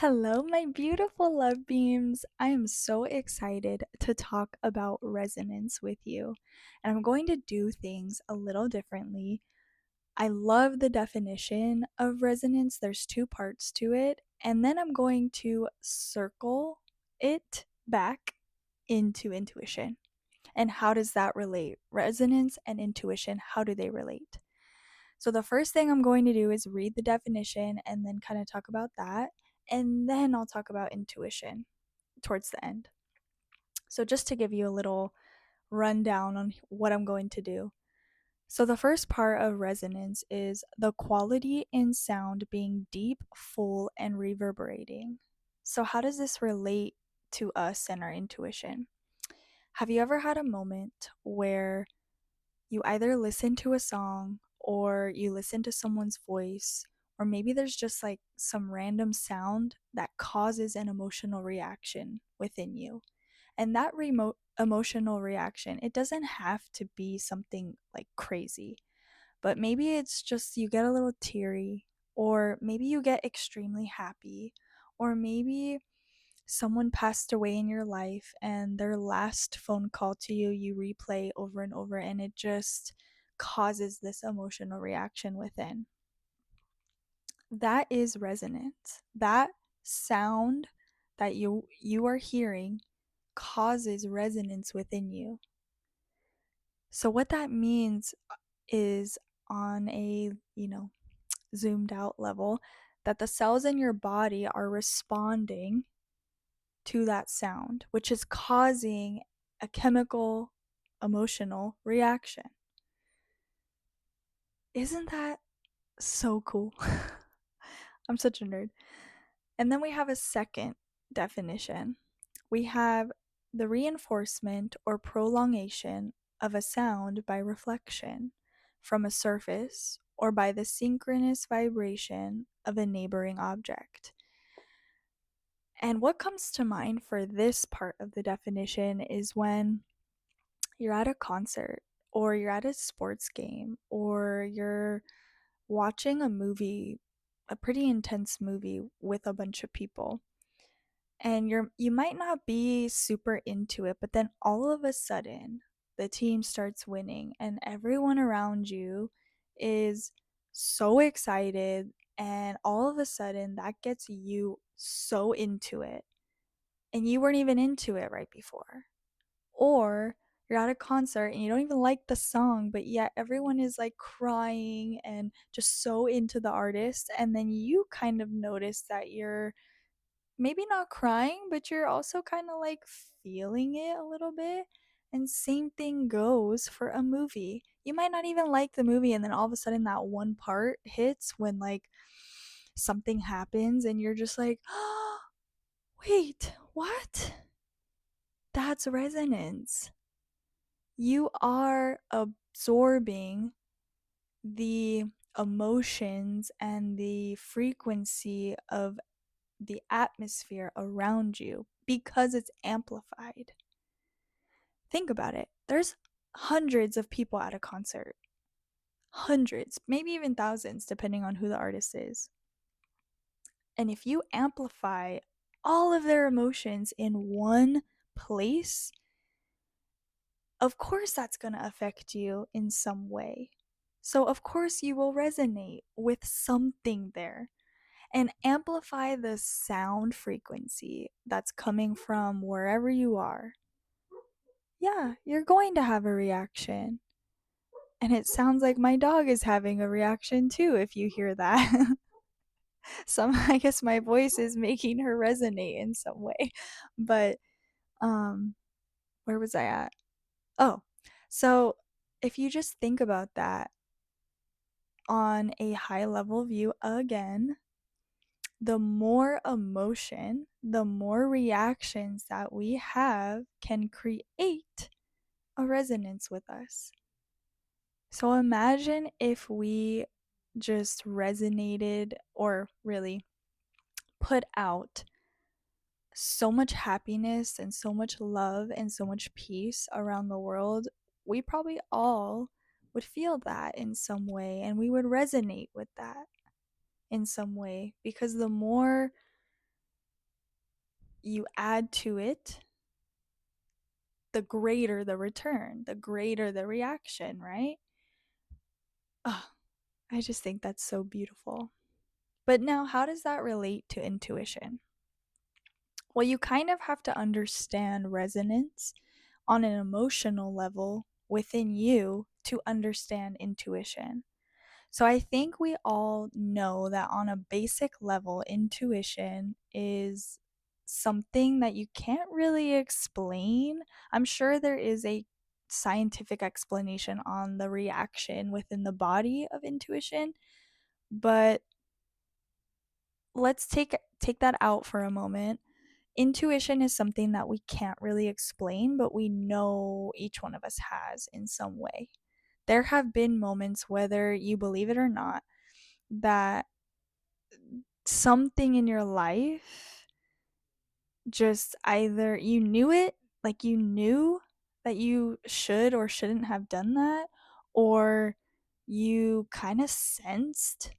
Hello, my beautiful love beams. I am so excited to talk about resonance with you, and I'm going to do things a little differently. I love the definition of resonance, there's two parts to it, and then I'm going to circle it back into intuition. And how does that relate? Resonance and intuition, how do they relate? So the first thing I'm going to do is read the definition and then kind of talk about that. And then I'll talk about intuition towards the end. So just to give you a little rundown on what I'm going to do. So the first part of resonance is the quality in sound being deep, full, and reverberating. So how does this relate to us and our intuition? Have you ever had a moment where you either listen to a song or you listen to someone's voice, or maybe there's just like some random sound that causes an emotional reaction within you? And that remote emotional reaction, it doesn't have to be something like crazy, but maybe it's just you get a little teary, or maybe you get extremely happy, or maybe someone passed away in your life and their last phone call to you, you replay over and over, and it just causes this emotional reaction within. That is resonance. That sound that you are hearing causes resonance within you. So what that means is, on a, zoomed out level, that the cells in your body are responding to that sound, which is causing a chemical, emotional reaction. Isn't that so cool? I'm such a nerd. And then we have a second definition. We have the reinforcement or prolongation of a sound by reflection from a surface or by the synchronous vibration of a neighboring object. And what comes to mind for this part of the definition is when you're at a concert, or you're at a sports game, or you're watching a movie, a pretty intense movie with a bunch of people. And you might not be super into it, but then all of a sudden the team starts winning and everyone around you is so excited, and all of a sudden that gets you so into it, and you weren't even into it right before. Or you're at a concert and you don't even like the song, but yet everyone is like crying and just so into the artist, and then you kind of notice that you're maybe not crying, but you're also kind of like feeling it a little bit. And same thing goes for a movie. You might not even like the movie, and then all of a sudden that one part hits when like something happens and you're just like, oh, wait, what? That's resonance. You are absorbing the emotions and the frequency of the atmosphere around you because it's amplified. Think about it. There's hundreds of people at a concert. Hundreds, maybe even thousands, depending on who the artist is. And if you amplify all of their emotions in one place, of course that's going to affect you in some way. So, of course, you will resonate with something there and amplify the sound frequency that's coming from wherever you are. Yeah, you're going to have a reaction. And it sounds like my dog is having a reaction too, if you hear that. I guess my voice is making her resonate in some way. But um where was I at? Oh, so if you just think about that on a high level view again, the more emotion, the more reactions that we have can create a resonance with us. So imagine if we just resonated, or really put out so much happiness and so much love and so much peace around the world. We probably all would feel that in some way, and we would resonate with that in some way, because the more you add to it, the greater the return, the greater the reaction, right? Oh, I just think that's so beautiful. But now, how does that relate to intuition? Well, you kind of have to understand resonance on an emotional level within you to understand intuition. So I think we all know that on a basic level, intuition is something that you can't really explain. I'm sure there is a scientific explanation on the reaction within the body of intuition, but let's take that out for a moment. Intuition is something that we can't really explain, but we know each one of us has in some way. There have been moments, whether you believe it or not, that something in your life just either you knew it, like you knew that you should or shouldn't have done that, or you kind of sensed,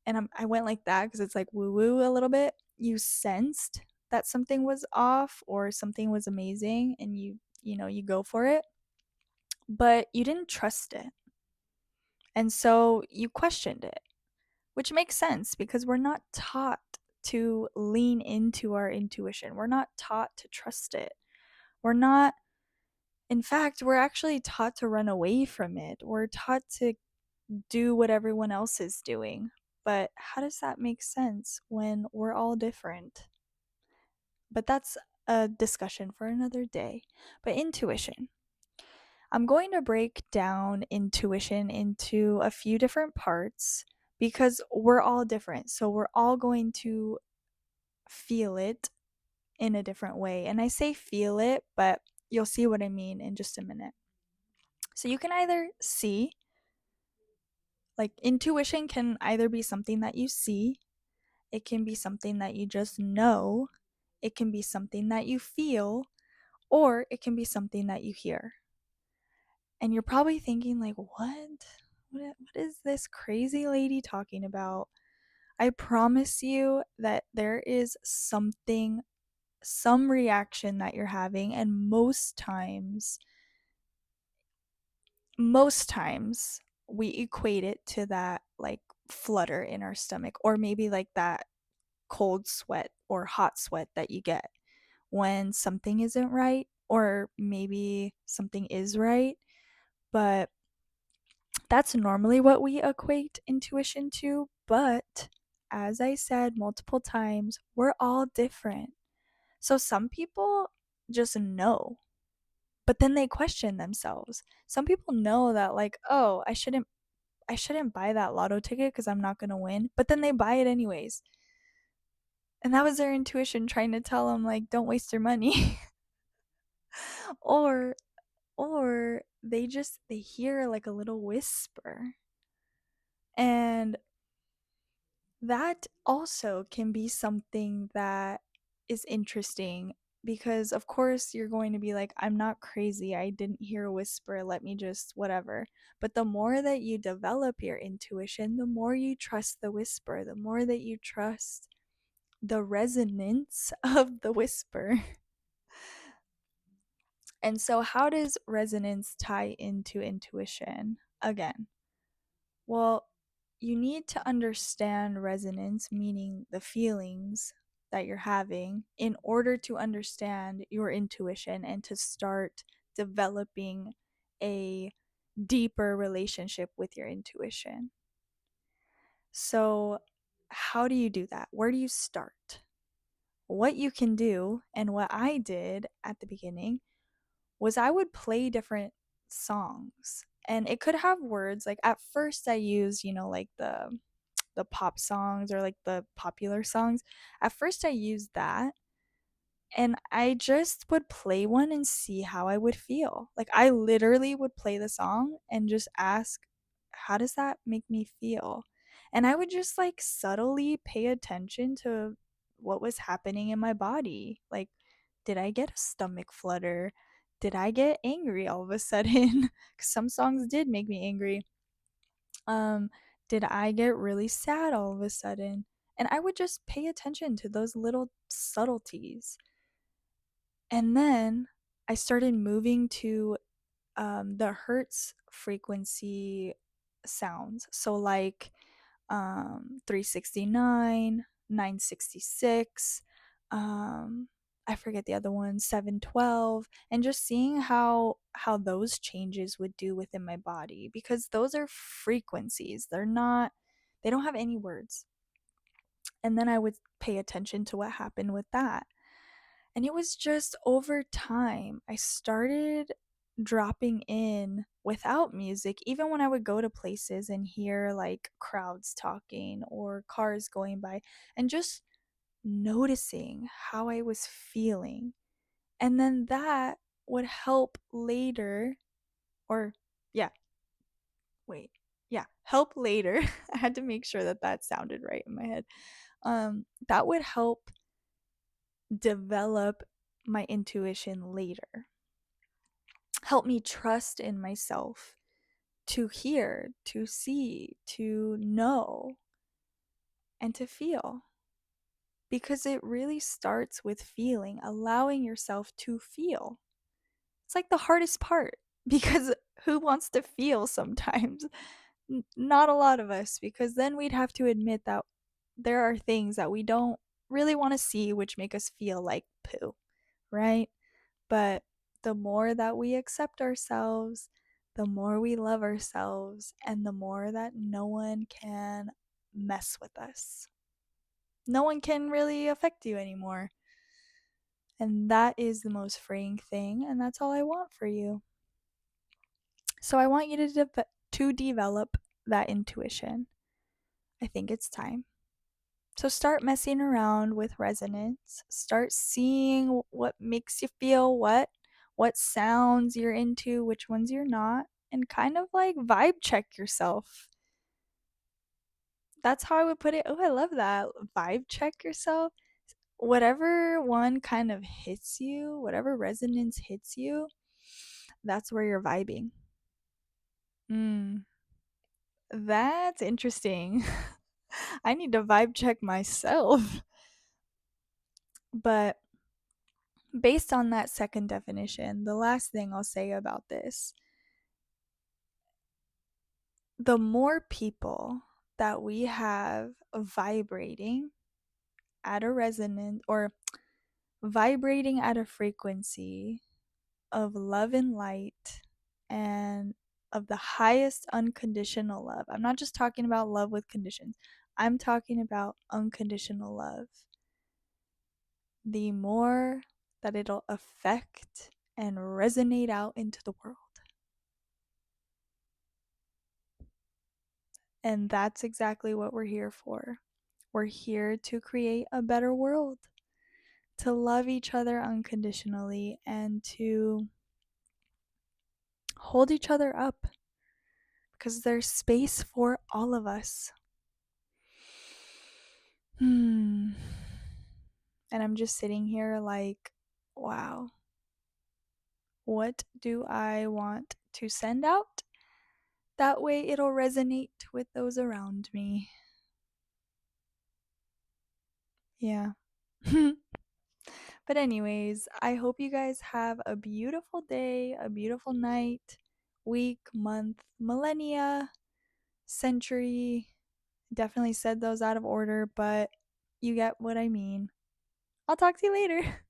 and I went like that because it's like woo woo a little bit. You sensed that something was off or something was amazing, and you go for it, but you didn't trust it. And so you questioned it, which makes sense because we're not taught to lean into our intuition. We're not taught to trust it. We're not, in fact, we're actually taught to run away from it. We're taught to do what everyone else is doing. But how does that make sense when we're all different? But that's a discussion for another day. But intuition. I'm going to break down intuition into a few different parts because we're all different. So we're all going to feel it in a different way. And I say feel it, but you'll see what I mean in just a minute. So you can either see, like intuition can either be something that you see, it can be something that you just know, it can be something that you feel, or it can be something that you hear. And you're probably thinking like, what is this crazy lady talking about? I promise you that there is something, some reaction that you're having, and most times we equate it to that like flutter in our stomach, or maybe like that cold sweat or hot sweat that you get when something isn't right, or maybe something is right, but that's normally what we equate intuition to. But as I said multiple times, we're all different. So some people just know, but then they question themselves. Some people know that like, oh, I shouldn't buy that lotto ticket because I'm not going to win, but then they buy it anyways. And that was their intuition trying to tell them like don't waste your money. or or they hear like a little whisper. And that also can be something that is interesting because of course you're going to be like, I'm not crazy, I didn't hear a whisper, let me just whatever. But the more that you develop your intuition, the more you trust the whisper, the more that you trust the resonance of the whisper. And so how does resonance tie into intuition? Again, well, you need to understand resonance, meaning the feelings that you're having, in order to understand your intuition and to start developing a deeper relationship with your intuition. So, how do you do that? Where do you start? What you can do, and what I did at the beginning, was I would play different songs, and it could have words. Like at first I used, like the pop songs or like the popular songs. At first I used that, and I just would play one and see how I would feel. Like I literally would play the song and just ask, how does that make me feel? And I would just like subtly pay attention to what was happening in my body. Like, did I get a stomach flutter? Did I get angry all of a sudden? 'Cause some songs did make me angry. Um, did I get really sad all of a sudden? And I would just pay attention to those little subtleties. And then I started moving to the hertz frequency sounds. So, like 369, 966, I forget the other one, 712, and just seeing how those changes would do within my body, because those are frequencies. They don't have any words. And then I would pay attention to what happened with that. And it was just over time, I started dropping in without music, even when I would go to places and hear like crowds talking or cars going by, and just noticing how I was feeling. And then that would help later, or yeah, wait, yeah, help later. I had to make sure that that sounded right in my head. That would help develop my intuition later, help me trust in myself to hear, to see, to know, and to feel. Because it really starts with feeling, allowing yourself to feel. It's like the hardest part because who wants to feel sometimes? Not a lot of us, because then we'd have to admit that there are things that we don't really want to see which make us feel like poo, right? But the more that we accept ourselves, the more we love ourselves, and the more that no one can mess with us. No one can really affect you anymore. And that is the most freeing thing, and that's all I want for you. So I want you to develop that intuition. I think it's time. So start messing around with resonance. Start seeing what makes you feel what sounds you're into, which ones you're not, and kind of like vibe check yourself. That's how I would put it. Oh, I love that. Vibe check yourself. Whatever one kind of hits you, whatever resonance hits you, that's where you're vibing. Mm, that's interesting. I need to vibe check myself. But based on that second definition, the last thing I'll say about this, the more people that we have vibrating at a resonance, or vibrating at a frequency of love and light, and of the highest unconditional love. I'm not just talking about love with conditions, I'm talking about unconditional love. The more that it'll affect and resonate out into the world. And that's exactly what we're here for. We're here to create a better world, to love each other unconditionally, and to hold each other up, because there's space for all of us. And I'm just sitting here like, wow, what do I want to send out? That way it'll resonate with those around me. Yeah. But anyways, I hope you guys have a beautiful day, a beautiful night, week, month, millennia, century. Definitely said those out of order, but you get what I mean. I'll talk to you later.